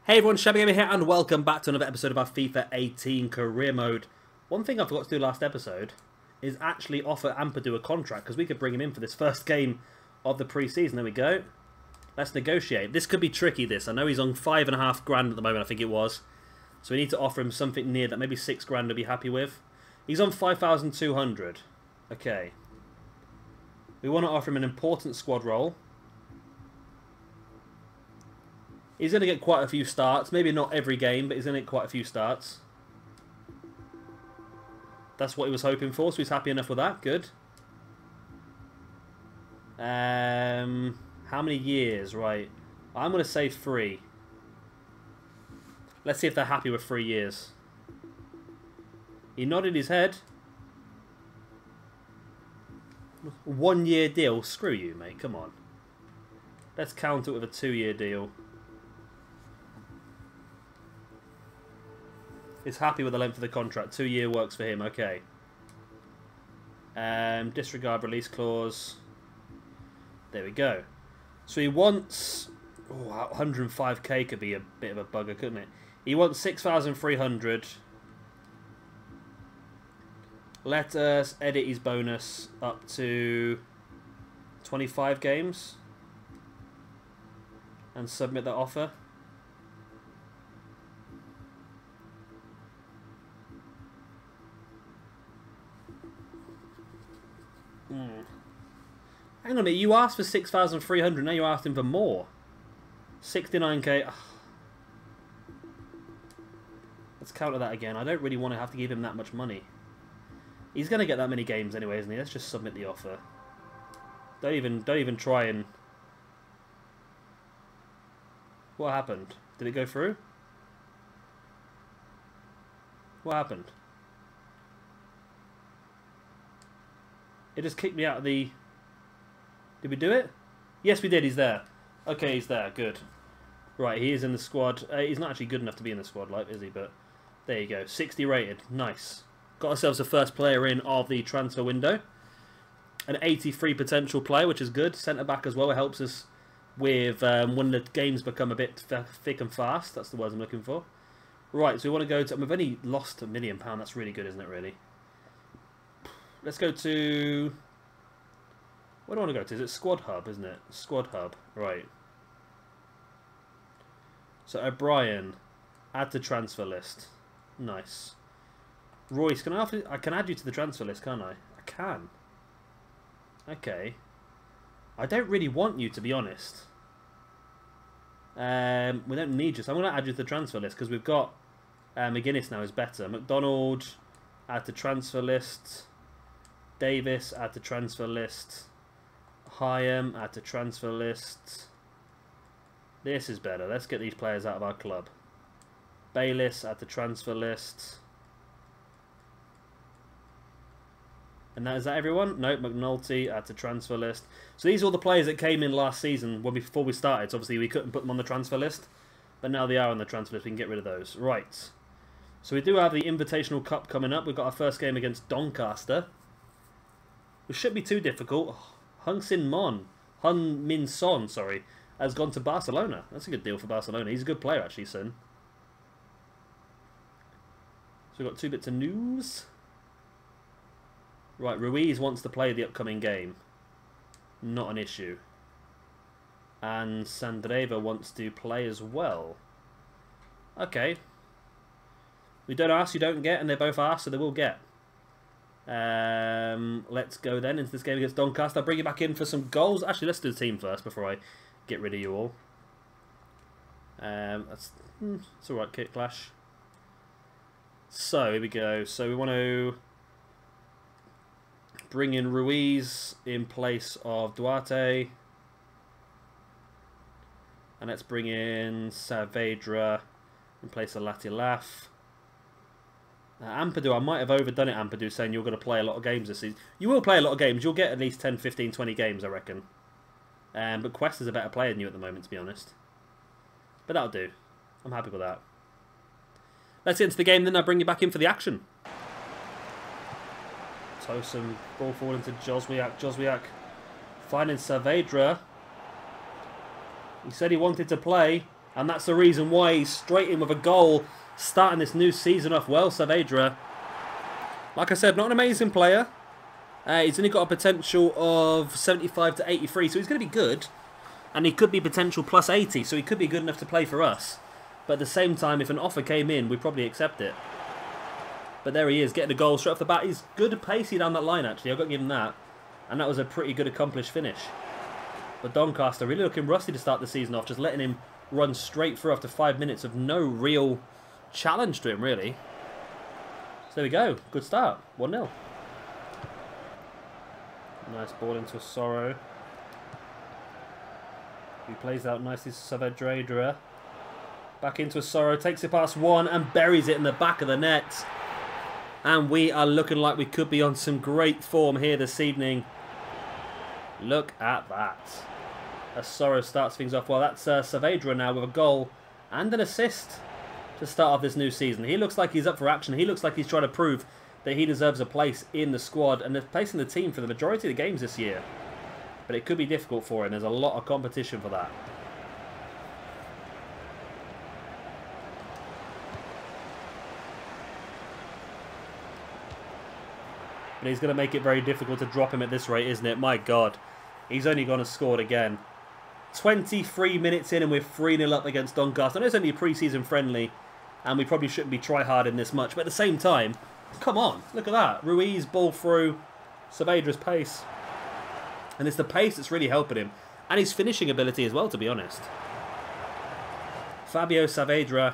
Hey everyone, Shabby Gamer here, and welcome back to another episode of our FIFA 18 Career Mode. One thing I forgot to do last episode is actually offer Ampadu a contract, because we could bring him in for this first game of the pre-season. There we go. Let's negotiate. This could be tricky, this. I know he's on $5.5 grand at the moment, I think it was. So we need to offer him something near that, maybe $6 grand to be happy with. He's on 5,200. Okay. We want to offer him an important squad role. He's going to get quite a few starts. Maybe not every game, but he's going to get quite a few starts. That's what he was hoping for, so he's happy enough with that. Good. How many years? Right. I'm going to say 3. Let's see if they're happy with 3 years. He nodded his head. 1 year deal? Screw you, mate. Come on. Let's counter it with a 2-year deal. Is happy with the length of the contract. 2-year works for him. Okay. Disregard release clause. There we go. So he wants... Oh, 105k could be a bit of a bugger, couldn't it? He wants 6,300. Let us edit his bonus up to 25 games. And submit that offer. Hang on a minute, you asked for 6,300, now you're asking for more. 69k. Let's counter that again. I don't really want to have to give him that much money. He's going to get that many games anyway, isn't he? Let's just submit the offer. Don't even try and... What happened? Did it go through? What happened? It just kicked me out of the... Did we do it? Yes, we did. He's there. Okay, he's there. Good. Right, he is in the squad. He's not actually good enough to be in the squad, like, is he? But there you go. 60 rated. Nice. Got ourselves a first player in of the transfer window. An 83 potential player, which is good. Centre-back as well. It helps us with when the games become a bit thick and fast. That's the words I'm looking for. Right, so we want to go to... We've only lost £1 million. That's really good, isn't it, really? Let's go to... Where do I want to go to? Is it Squad Hub, isn't it? Squad Hub. Right. So O'Brien. Add to transfer list. Nice. Royce, I can add you to the transfer list, can't I? I can. Okay. I don't really want you, to be honest. We don't need you, so I'm going to add you to the transfer list, because we've got McGuinness now is better. McDonald, add to transfer list. Davis, add to transfer list. Hyam, add to transfer list. This is better. Let's get these players out of our club. Bayliss, add to transfer list. And is that everyone? Nope, McNulty, add to transfer list. So these are all the players that came in last season before we started. So obviously we couldn't put them on the transfer list. But now they are on the transfer list. We can get rid of those. Right. So we do have the Invitational Cup coming up. We've got our first game against Doncaster. It shouldn't be too difficult. Hung Min Son, sorry, has gone to Barcelona. That's a good deal for Barcelona. He's a good player, actually, Son. So we've got 2 bits of news. Right, Ruiz wants to play the upcoming game. Not an issue. And Sandreva wants to play as well. Okay. We don't ask, you don't get, and they both ask, so they will get. Let's go then into this game against Doncaster. I'll bring you back in for some goals. Actually, let's do the team first before I get rid of you all. It's alright, Kit Clash. So, here we go. So, we want to bring in Ruiz in place of Duarte. And let's bring in Saavedra in place of Latilaf. Ampadu, I might have overdone it, Ampadu, saying you're going to play a lot of games this season. You will play a lot of games. You'll get at least 10, 15, 20 games, I reckon. But Quest is a better player than you at the moment, to be honest. But that'll do. I'm happy with that. Let's get into the game, then I'll bring you back in for the action. Tosun, ball forward into Joswiak. Joswiak finding Saavedra. He said he wanted to play. And that's the reason why he's straight in with a goal, starting this new season off well, Saavedra. Like I said, not an amazing player. He's only got a potential of 75 to 83, so he's going to be good. And he could be potential plus 80, so he could be good enough to play for us. But at the same time, if an offer came in, we'd probably accept it. But there he is, getting a goal straight off the bat. He's good pacey down that line, actually. I've got to give him that. And that was a pretty good accomplished finish. But Doncaster really looking rusty to start the season off, just letting him run straight through after 5 minutes of no real challenge to him, really. So there we go. Good start. 1-0. Nice ball into Sorrow. He plays out nicely to Saavedra. Back into Sorrow. Takes it past one and buries it in the back of the net. And we are looking like we could be on some great form here this evening. Look at that. As Sorrow starts things off well. That's Saavedra now with a goal and an assist to start off this new season. He looks like he's up for action. He looks like he's trying to prove that he deserves a place in the squad and a place in the team for the majority of the games this year. But it could be difficult for him. There's a lot of competition for that. But he's going to make it very difficult to drop him at this rate, isn't it? My God. He's only gone and scored again. 23 minutes in and we're 3-0 up against Doncaster. I know it's only a pre-season friendly and we probably shouldn't be try-harding this much. But at the same time, come on. Look at that. Ruiz, ball through. Saavedra's pace. And it's the pace that's really helping him. And his finishing ability as well, to be honest. Fabio Saavedra.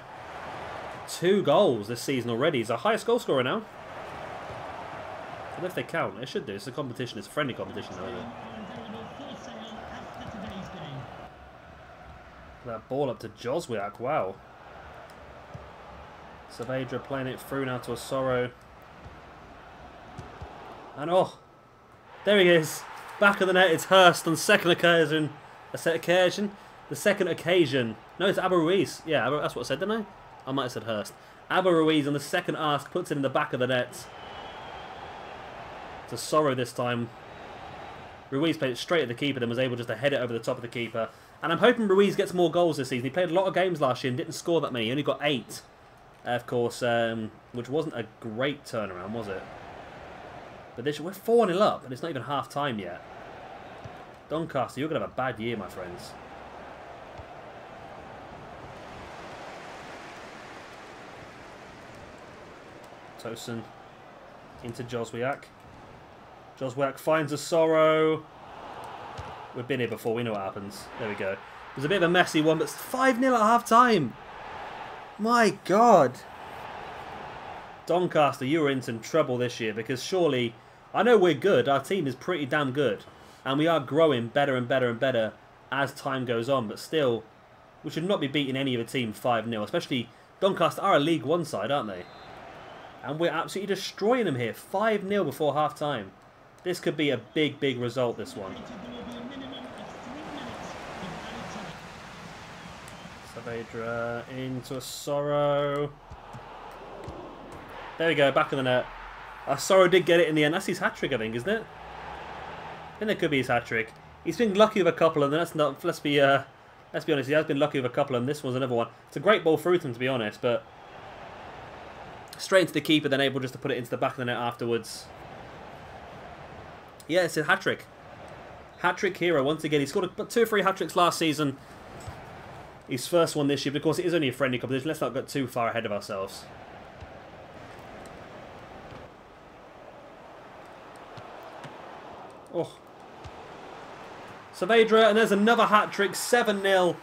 2 goals this season already. He's the highest goal scorer now. I don't know if they count. It should do. It's a competition. It's a friendly competition, though, isn't it? That ball up to Joswiak. Wow. Saavedra playing it through now to a Sorrow. And oh, there he is. Back of the net. It's Hurst on second occasion. The second occasion. No, it's Abba Ruiz. Yeah, that's what I said, didn't I? I might have said Hurst. Abba Ruiz on the second ask puts it in the back of the net. To Sorrow this time. Ruiz played it straight at the keeper, then was able just to head it over the top of the keeper. And I'm hoping Ruiz gets more goals this season. He played a lot of games last year and didn't score that many. He only got 8, of course, which wasn't a great turnaround, was it? But this, we're 4-0 up, and it's not even half-time yet. Doncaster, you're going to have a bad year, my friends. Tosin into Joswiak. Joswiak finds a Sorrow. We've been here before, we know what happens. There we go. It was a bit of a messy one, but it's 5-0 at half-time. My God. Doncaster, you were in some trouble this year because surely, I know we're good, our team is pretty damn good. And we are growing better and better and better as time goes on, but still, we should not be beating any of a team 5-0, especially Doncaster are a League One side, aren't they? And we're absolutely destroying them here, 5-0 before half-time. This could be a big, big result, this one. Saavedra into a Sorrow. There we go, back of the net. Sorrow did get it in the end. That's his hat-trick, I think, isn't it? I think that could be his hat-trick. He's been lucky with a couple of them. Let's be honest, he has been lucky with a couple of them. This one's another one. It's a great ball through to him, to be honest, but straight into the keeper, then able just to put it into the back of the net afterwards. Yeah, it's a hat-trick. Hat-trick hero once again. He scored 2 or 3 hat-tricks last season. His first one this year, but of course it is only a friendly competition. Let's not get too far ahead of ourselves. Oh. Saavedra, and there's another hat-trick, 7-0.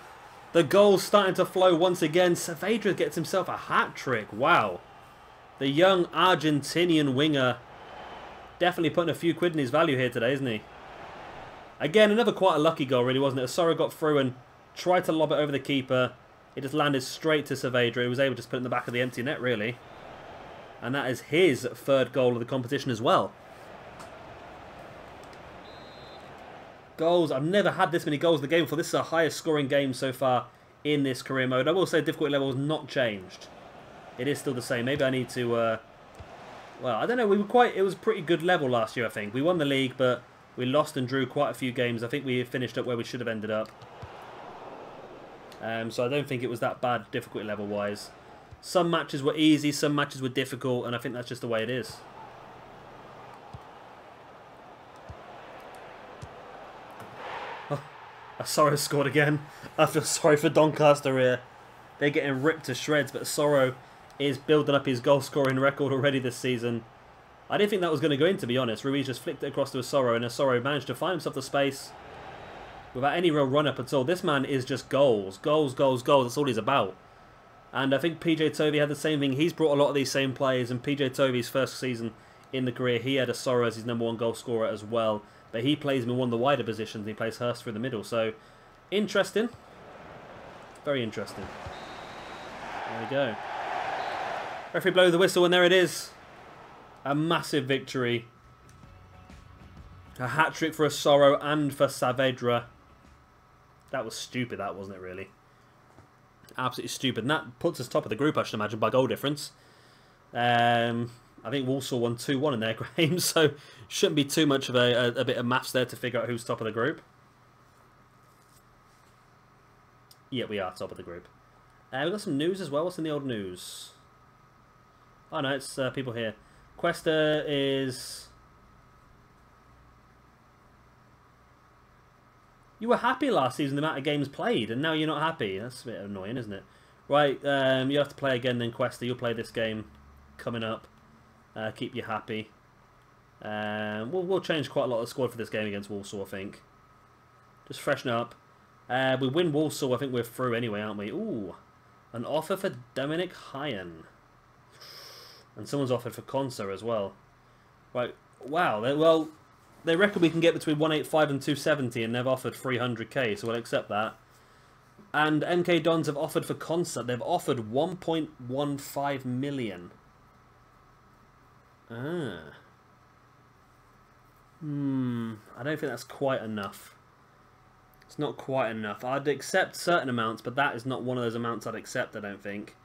The goal's starting to flow once again. Saavedra gets himself a hat-trick. Wow. The young Argentinian winger definitely putting a few quid in his value here today, isn't he? Again, another quite a lucky goal, really, wasn't it? Sorrow got through and tried to lob it over the keeper. It just landed straight to Saavedra. He was able to just put it in the back of the empty net, really. And that is his 3rd goal of the competition as well. Goals. I've never had this many goals in the game before. This is our highest scoring game so far in this career mode. I will say difficulty level has not changed. It is still the same. Maybe I need to... well, I don't know. It was a pretty good level last year, I think. We won the league, but we lost and drew quite a few games. I think we finished up where we should have ended up. So I don't think it was that bad difficulty level-wise. Some matches were easy, some matches were difficult, and I think that's just the way it is. Oh, Soro scored again. I feel sorry for Doncaster here. They're getting ripped to shreds, but Soro is building up his goal-scoring record already this season. I didn't think that was going to go in, to be honest. Ruiz just flicked it across to Soro, and Soro managed to find himself the space without any real run-up at all. This man is just goals. Goals, goals, goals. That's all he's about. And I think PJ Toby had the same thing. He's brought a lot of these same players, and PJ Toby's first season in the career, he had a Soro as his #1 goal scorer as well. But he plays him in one of the wider positions. He plays Hurst through the middle. So, interesting. Very interesting. There we go. Referee blows the whistle, and there it is. A massive victory. A hat-trick for a Soro and for Saavedra. That was stupid, that wasn't it, really? Absolutely stupid. And that puts us top of the group, I should imagine, by goal difference. I think Walsall won 2-1 in their game, so shouldn't be too much of a bit of maths there to figure out who's top of the group. Yeah, we are top of the group. We've got some news as well. What's in the old news? Oh no, it's people here. Cuesta is... You were happy last season the amount of games played, and now you're not happy. That's a bit annoying, isn't it? Right, you have to play again then, Cuesta. You'll play this game coming up. Keep you happy. We'll change quite a lot of the squad for this game against Walsall, I think. Just freshen up. We win Walsall, I think we're through anyway, aren't we? Ooh, an offer for Dominic Hyen. And someone's offered for Konsa as well. Right, wow. They reckon we can get between 185 and 270, and they've offered 300k, so we'll accept that. And MK Dons have offered for Konsa. They've offered 1.15 million. I don't think that's quite enough. It's not quite enough. I'd accept certain amounts, but that is not one of those amounts I'd accept, I don't think.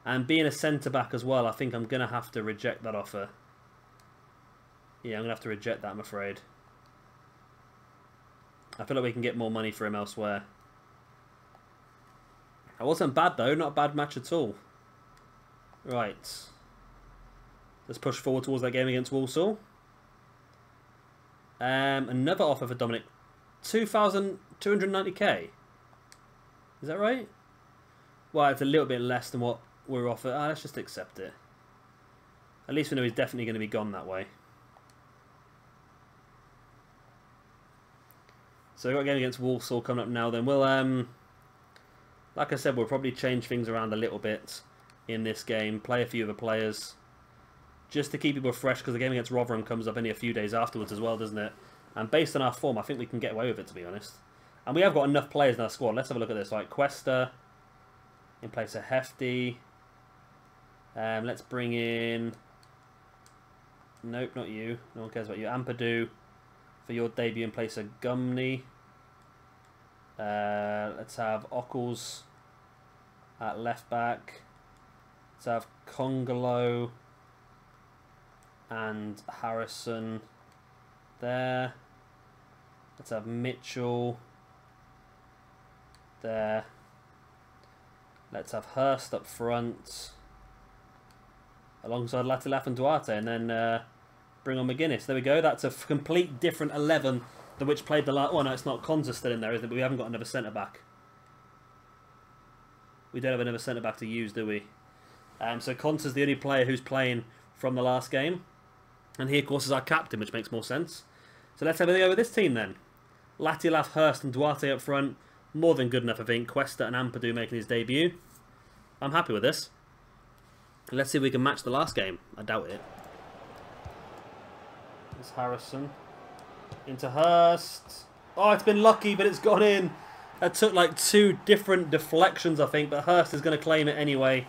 And being a centre-back as well, I think I'm going to have to reject that offer. Yeah, I'm going to have to reject that, I'm afraid. I feel like we can get more money for him elsewhere. It wasn't bad, though. Not a bad match at all. Right. Let's push forward towards that game against Walsall. Another offer for Dominic. 2,290k. Is that right? Well, it's a little bit less than what we're offered. Let's just accept it. At least we know he's definitely going to be gone that way. So we've got a game against Walsall coming up now then. We'll, like I said, we'll probably change things around a little bit in this game. Play a few other players. Just to keep people fresh, because the game against Rotherham comes up only a few days afterwards as well, doesn't it? And based on our form, I think we can get away with it, to be honest. And we have got enough players in our squad. Let's have a look at this. Like Cuesta in place of Hefty. Let's bring in... Nope, not you. No one cares about you. Ampadu for your debut in place of Gumney. Let's have Ockles at left back. Let's have Congolo and Harrison there. Let's have Mitchell there. Let's have Hurst up front alongside Latilaf and Duarte, and then bring on McGuinness. There we go. That's a complete different 11 than which played the last... Oh, no, it's not. Konsa still in there, isn't it? But we haven't got another centre-back. We don't have another centre-back to use, do we? So Konsa's the only player who's playing from the last game. And he, of course, is our captain, which makes more sense. So let's have a go with this team, then. Latilaf, Hurst and Duarte up front. More than good enough, I think. Cuesta and Ampadu making his debut. I'm happy with this. Let's see if we can match the last game. I doubt it. There's Harrison. Into Hurst. Oh, it's been lucky, but it's gone in. That took like 2 different deflections, I think, but Hurst is going to claim it anyway.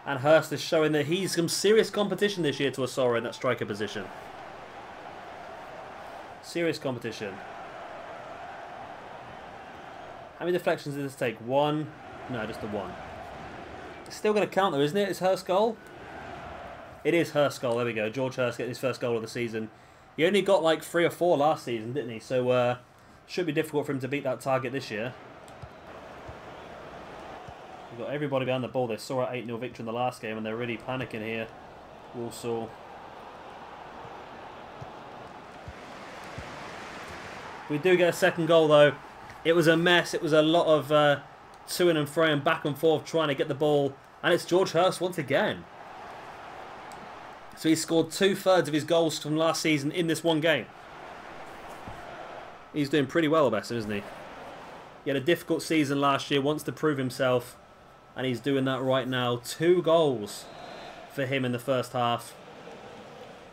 And Hurst is showing that he's some serious competition this year to Asoro in that striker position. Serious competition. How many deflections did this take? 1? No, just the 1. It's still going to count though, isn't it? It's Hurst's goal? It is Hurst's goal. There we go. George Hurst getting his first goal of the season. He only got like 3 or 4 last season, didn't he? So, should be difficult for him to beat that target this year. We've got everybody behind the ball. They saw our 8-0 victory in the last game and they're really panicking here. Walsall. We do get a second goal though. It was a mess. It was a lot of to-ing and fro and back and forth trying to get the ball. And it's George Hurst once again. So he scored 2/3 of his goals from last season in this one game. He's doing pretty well, Besson, isn't he? He had a difficult season last year, wants to prove himself. And he's doing that right now. 2 goals for him in the first half.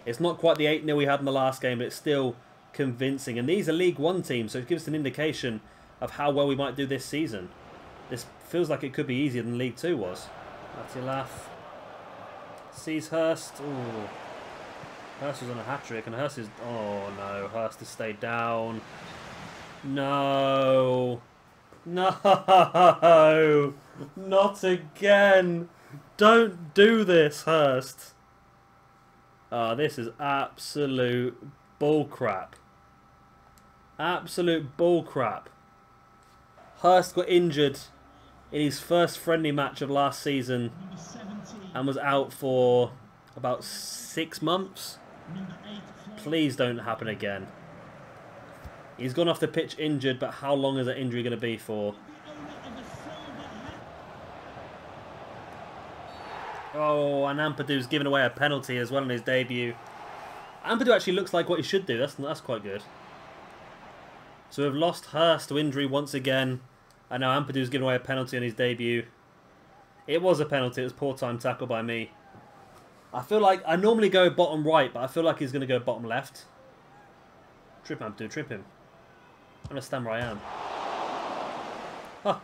It's not quite the 8-0 we had in the last game, but it's still convincing. And these are League One teams, so it gives us an indication of how well we might do this season. This feels like it could be easier than League 2 was. Lath sees Hurst. Ooh. Hurst was on a hat-trick, and Hurst is... Oh, no. Hurst has stayed down. No. No. Not again. Don't do this, Hurst. This is absolute bullcrap. Absolute bullcrap. Hurst got injured in his first friendly match of last season and was out for about 6 months. Please don't happen again. He's gone off the pitch injured, but how long is that injury going to be for? Oh, and Ampadu's given away a penalty as well in his debut. Ampadu actually looks like what he should do. That's quite good. So we've lost Hurst to injury once again. And now Ampadu's given away a penalty on his debut. It was a penalty. It was poor time tackle by me. I feel like I normally go bottom right, but I feel like he's going to go bottom left. Trip Ampadu, trip him. I understand where I am. Huh.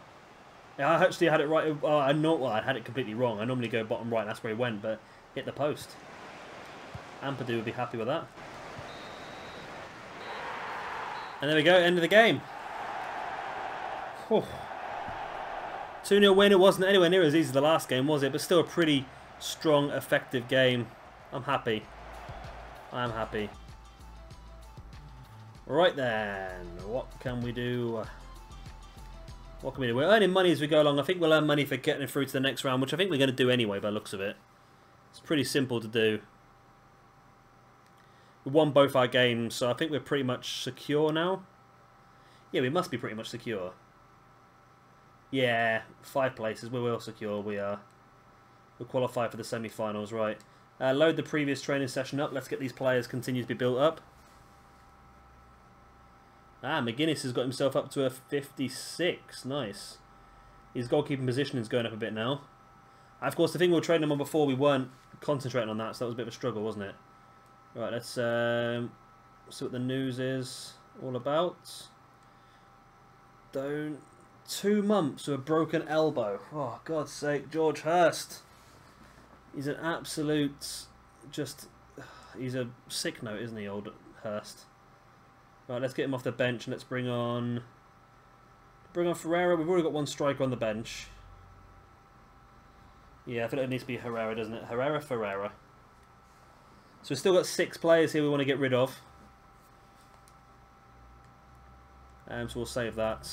Yeah, I actually had it right. I had it completely wrong. I normally go bottom right, and that's where he went, but hit the post. Ampadu would be happy with that. And there we go, end of the game. 2-0 win. It wasn't anywhere near as easy as the last game, was it? But still a pretty strong, effective game. I'm happy. I'm happy. Right then, what can we do? What can we do? We're earning money as we go along. I think we'll earn money for getting through to the next round, which I think we're going to do anyway by the looks of it. It's pretty simple to do. We won both our games, so I think we're pretty much secure now. Yeah, we must be pretty much secure. Yeah, 5 places. We're well secure. We are. We'll qualify for the semi-finals, right. Load the previous training session up. Let's get these players continue to be built up. McGuinness has got himself up to a 56. Nice. His goalkeeping position is going up a bit now. Of course, the thing we were training him on before, we weren't concentrating on that, so that was a bit of a struggle, wasn't it? Right, let's see what the news is all about. 2 months with a broken elbow. Oh, God's sake, George Hurst. He's an absolute, he's a sick note, isn't he, old Hurst? Right, let's get him off the bench and let's bring on Ferreira. We've already got 1 striker on the bench. Yeah, I feel like it needs to be Herrera, doesn't it? Ferreira. So we've still got 6 players here we want to get rid of. So we'll save that.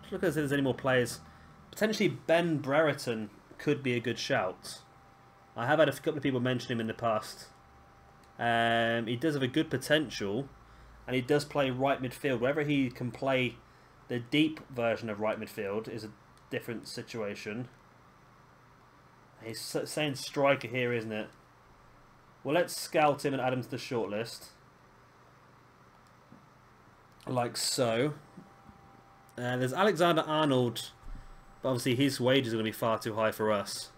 Let's look if there's any more players. Potentially Ben Brereton could be a good shout. I have had a couple of people mention him in the past. He does have a good potential, and he does play right midfield. Whether he can play the deep version of right midfield is a different situation. He's saying striker here, isn't it? Well, let's scout him and add him to the shortlist. Like so. There's Alexander Arnold, but obviously his wages are going to be far too high for us.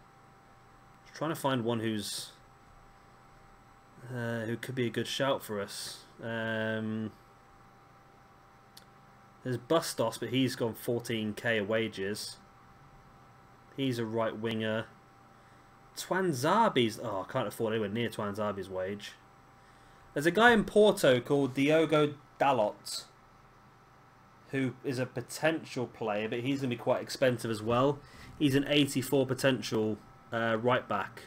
Just trying to find one who could be a good shout for us. There's Bustos, but he's gone 14k of wages. He's a right winger. Twanzabi's... Oh, I can't afford anywhere near Twanzabi's wage. There's a guy in Porto called Diogo Dalot, who is a potential player, but he's going to be quite expensive as well. He's an 84 potential right back.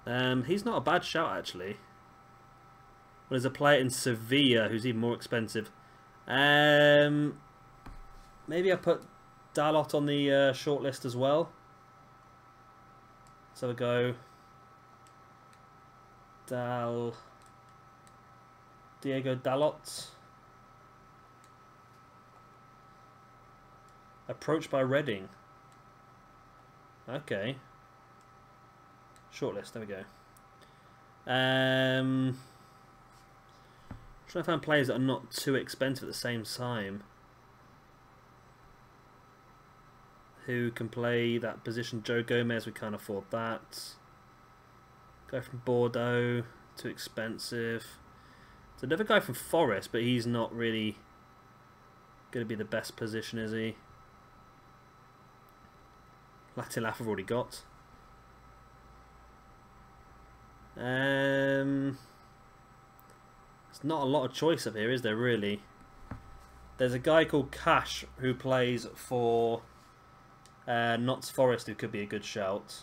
He's not a bad shout, actually. Well, there's a player in Sevilla who's even more expensive. Maybe I put Dalot on the shortlist as well. So we go Diego Dalot. Approached by Reading. Okay. Shortlist, there we go. Trying to find players that are not too expensive at the same time. Who can play that position? Joe Gomez, we can't afford that. Guy from Bordeaux, too expensive. There's another guy from Forest, but he's not really going to be the best position, is he? Latilaf I've already got. There's not a lot of choice up here, is there, really? There's a guy called Cash who plays for Notts Forest who could be a good shout.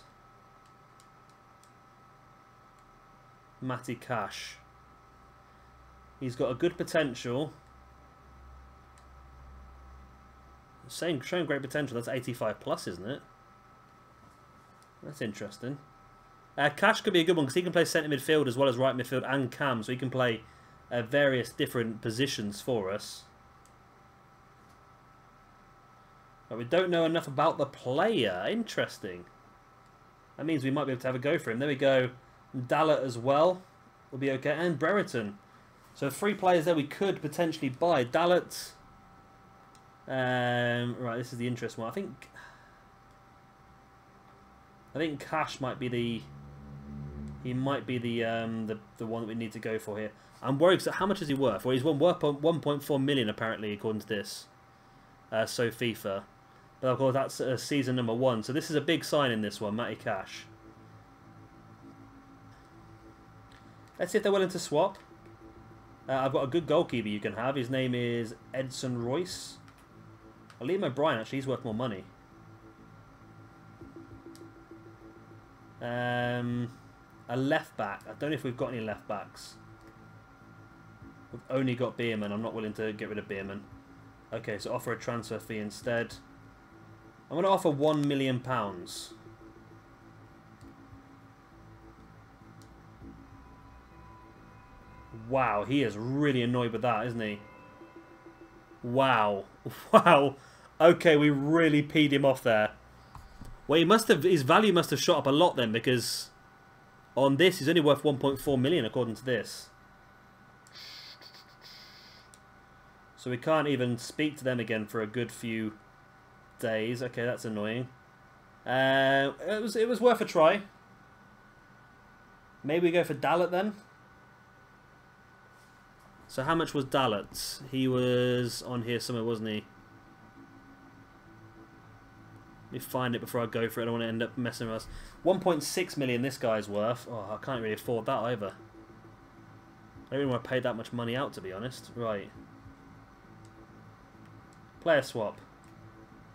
Matty Cash. He's got a good potential. Showing great potential. That's 85 plus, isn't it? That's interesting. Cash could be a good one because he can play centre midfield as well as right midfield and cam, so he can play various different positions for us. But we don't know enough about the player. Interesting. That means we might be able to have a go for him. There we go. Dalot as well will be okay, and Brereton. So 3 players there we could potentially buy. Dalot. Right, this is the interesting one. I think Cash might be the. He might be the one that we need to go for here. I'm worried because how much is he worth? Well, he's worth 1.4 million apparently according to this. So FIFA, but of course that's season number 1. So this is a big sign in this one, Matty Cash. Let's see if they're willing to swap. I've got a good goalkeeper you can have. His name is Edson Royce. Liam O'Brien, actually, he's worth more money. A left back. I don't know if we've got any left backs. We've only got Bierman. I'm not willing to get rid of Bierman. Okay, so offer a transfer fee instead. I'm going to offer £1 million. Wow, he is really annoyed with that, isn't he? Wow. Wow. Okay, we really peed him off there. Well, his value must have shot up a lot then, because on this he's only worth 1.4 million according to this. So we can't even speak to them again for a good few days. Okay, that's annoying. It was worth a try. Maybe we go for Dalot then. So how much was Dalot? He was on here somewhere, wasn't he? Let me find it before I go for it. I don't want to end up messing with us. 1.6 million this guy's worth. Oh, I can't really afford that either. I don't really want to pay that much money out, to be honest. Right. Player swap.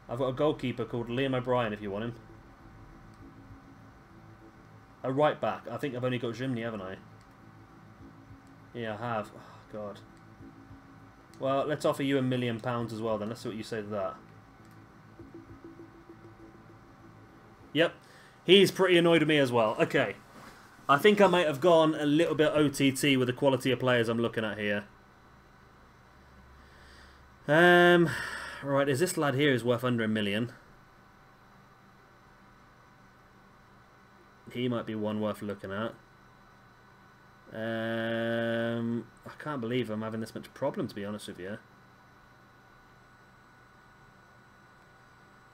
I've got a goalkeeper called Liam O'Brien if you want him. A right back. I think I've only got Jimny, haven't I? Yeah, I have. Oh, God. Well, let's offer you £1 million as well then. Let's see what you say to that. Yep. He's pretty annoyed with me as well. Okay. I think I might have gone a little bit OTT with the quality of players I'm looking at here. Right, is this lad here is worth under £1 million? He might be one worth looking at. I can't believe I'm having this much problem, to be honest with you.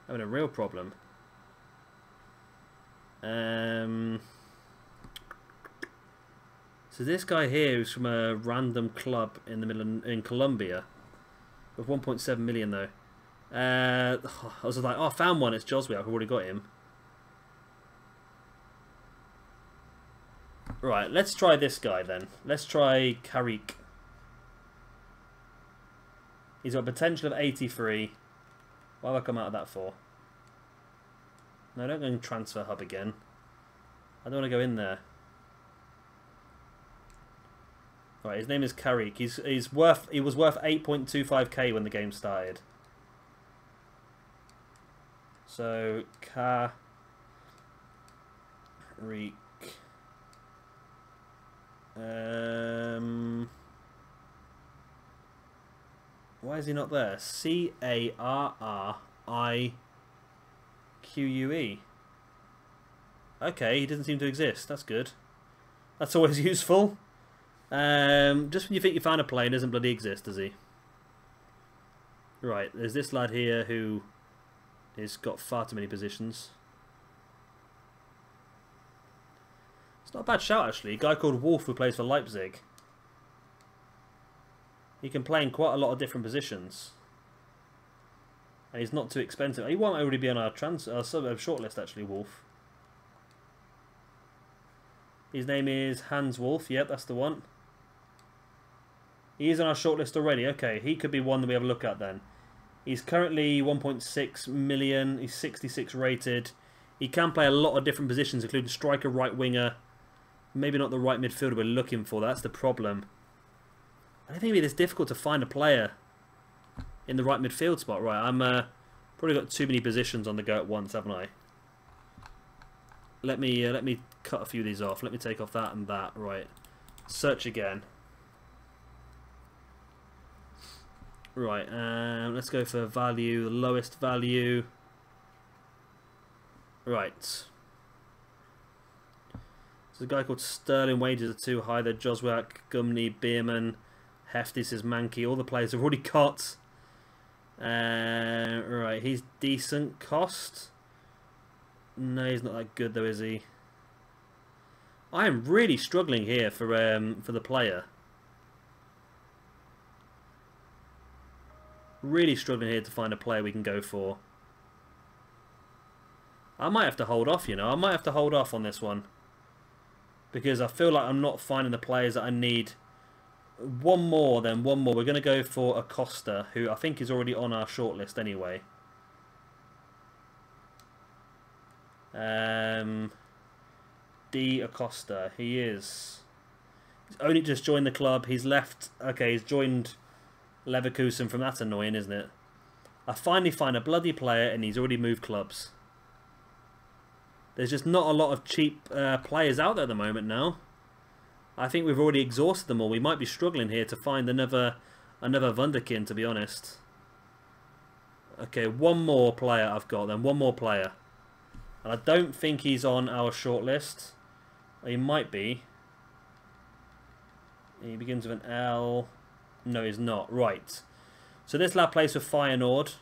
Having a real problem. So this guy here is from a random club in the middle in Colombia, with 1.7 million though. I was like, oh, I found one. It's Joswell. I've already got him. Right, let's try this guy then. Let's try Carrick. He's got a potential of 83. What have I come out of that for? No, don't go in transfer hub again. I don't want to go in there. Right, his name is Carrick. He was worth 8.25k when the game started. So, Carrick. Why is he not there? Carrique. Okay, he doesn't seem to exist. That's good. That's always useful. Just when you think you found a player, doesn't bloody exist, does he? Right, there's this lad here who has got far too many positions. It's not a bad shout, actually. A guy called Wolf who plays for Leipzig. He can play in quite a lot of different positions. And he's not too expensive. He won't already be on our shortlist, actually, Wolf. His name is Hans Wolf. Yep, that's the one. He is on our shortlist already. Okay, he could be one that we have a look at then. He's currently 1.6 million. He's 66 rated. He can play a lot of different positions, including striker, right winger. Maybe not the right midfielder we're looking for. That's the problem. I don't think it'd be this difficult to find a player in the right midfield spot. Right, I'm probably got too many positions on the go at once, haven't I? Let me cut a few of these off. Let me take off that and that. Right, search again. Right, let's go for value, the lowest value. Right. There's a guy called Sterling. Wages are too high. They're Joswiak, Gumney, Bierman, Hefty, Mankey. All the players have already got. Right, he's decent cost. No, he's not that good though, is he? I am really struggling here for the player. Really struggling here to find a player we can go for. I might have to hold off, you know. I might have to hold off on this one. Because I feel like I'm not finding the players that I need. One more. We're going to go for Acosta, who I think is already on our shortlist anyway. D. Acosta. He is. He's only just joined the club. He's left. Okay, he's joined Leverkusen from. That's annoying, isn't it? I finally find a bloody player and he's already moved clubs. There's just not a lot of cheap players out there at the moment now. I think we've already exhausted them all. We might be struggling here to find another Wunderkind, to be honest. Okay, one more player I've got then. One more player. And I don't think he's on our shortlist. He might be. He begins with an L. No, he's not. Right. So this lad plays for Feyenoord.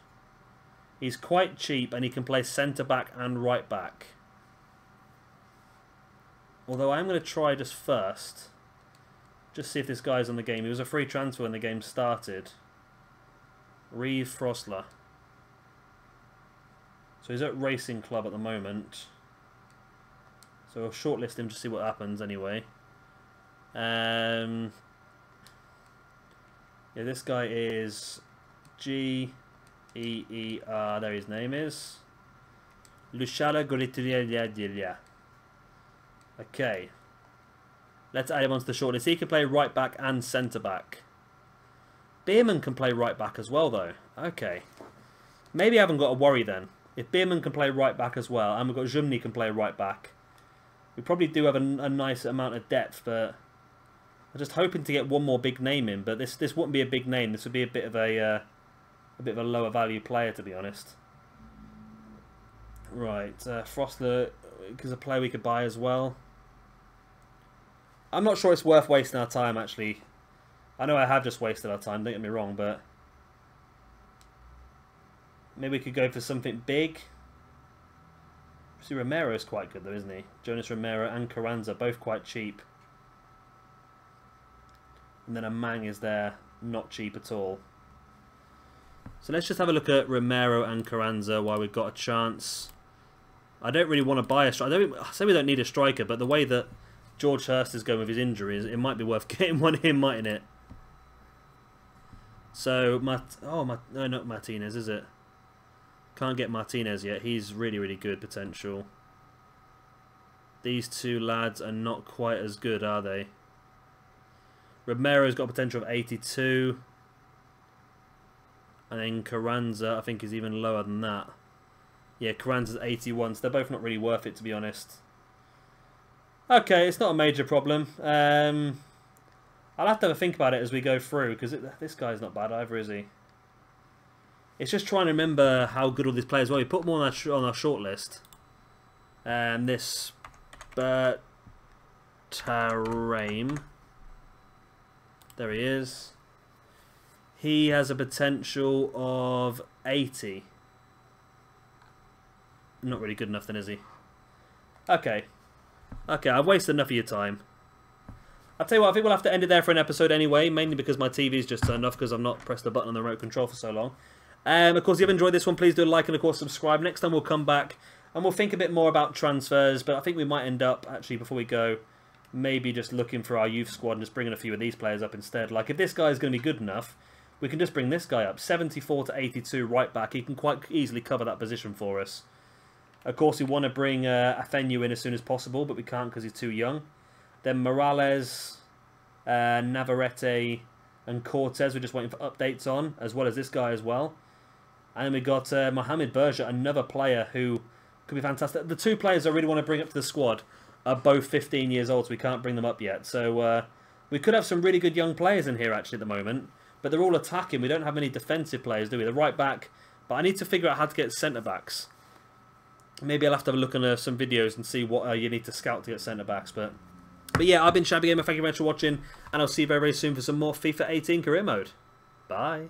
He's quite cheap and he can play centre-back and right-back. Although I'm going to try just first. Just see if this guy's on the game. He was a free transfer when the game started. Reeve Frosler. So he's at Racing Club at the moment. So we'll shortlist him to see what happens anyway. Yeah, this guy is G-E-E-R. There his name is. Luciano Goritria. Okay. Let's add him onto the shortlist. He can play right back and centre back. Bierman can play right back as well, though. Okay. Maybe I haven't got to worry then. If Bierman can play right back as well, and we've got Jumny can play right back, we probably do have a nice amount of depth. But I'm just hoping to get one more big name in. But this wouldn't be a big name. This would be a bit of a lower value player, to be honest. Right, Frosler is a player we could buy as well. I'm not sure it's worth wasting our time, actually. I know I have just wasted our time, don't get me wrong, but maybe we could go for something big. See, Romero's quite good though, isn't he? Jonas Romero and Carranza, both quite cheap. And then a Mang is there, not cheap at all. So let's just have a look at Romero and Carranza while we've got a chance. I don't really want to buy a striker. I say we don't need a striker, but the way that George Hurst is going with his injuries, it might be worth getting one in, mightn't it? So, no, not Martinez, is it? Can't get Martinez yet. He's really, really good potential. These two lads are not quite as good, are they? Romero's got a potential of 82. And then Carranza, I think, is even lower than that. Yeah, Carranza's 81, so they're both not really worth it, to be honest. Okay, it's not a major problem. I'll have to have a think about it as we go through, because this guy's not bad either, is he? It's just trying to remember how good all these players were. We put them on our short list. And this Bertarame. There he is. He has a potential of 80. Not really good enough then, is he? Okay. Okay, I've wasted enough of your time. I'll tell you what, I think we'll have to end it there for an episode anyway, mainly because my TV's just turned off because I've not pressed the button on the remote control for so long. Of course, if you've enjoyed this one, please do a like and, of course, subscribe. Next time we'll come back and we'll think a bit more about transfers, but I think we might end up, actually, before we go, maybe just looking for our youth squad and just bringing a few of these players up instead. Like, if this guy is going to be good enough, we can just bring this guy up. 74 to 82 right back. He can quite easily cover that position for us. Of course, we want to bring Afenu in as soon as possible, but we can't because he's too young. Then Morales, Navarrete, and Cortez we're just waiting for updates on, as well as this guy as well. And then we got Mohamed Berger, another player who could be fantastic. The two players I really want to bring up to the squad are both 15 years old, so we can't bring them up yet. So we could have some really good young players in here actually at the moment, but they're all attacking. We don't have any defensive players, do we? The right back, but I need to figure out how to get centre backs. Maybe I'll have to have a look on some videos and see what you need to scout to get centre backs. But yeah, I've been Shabby Gamer. Thank you very much for watching, and I'll see you very, very soon for some more FIFA 18 career mode. Bye.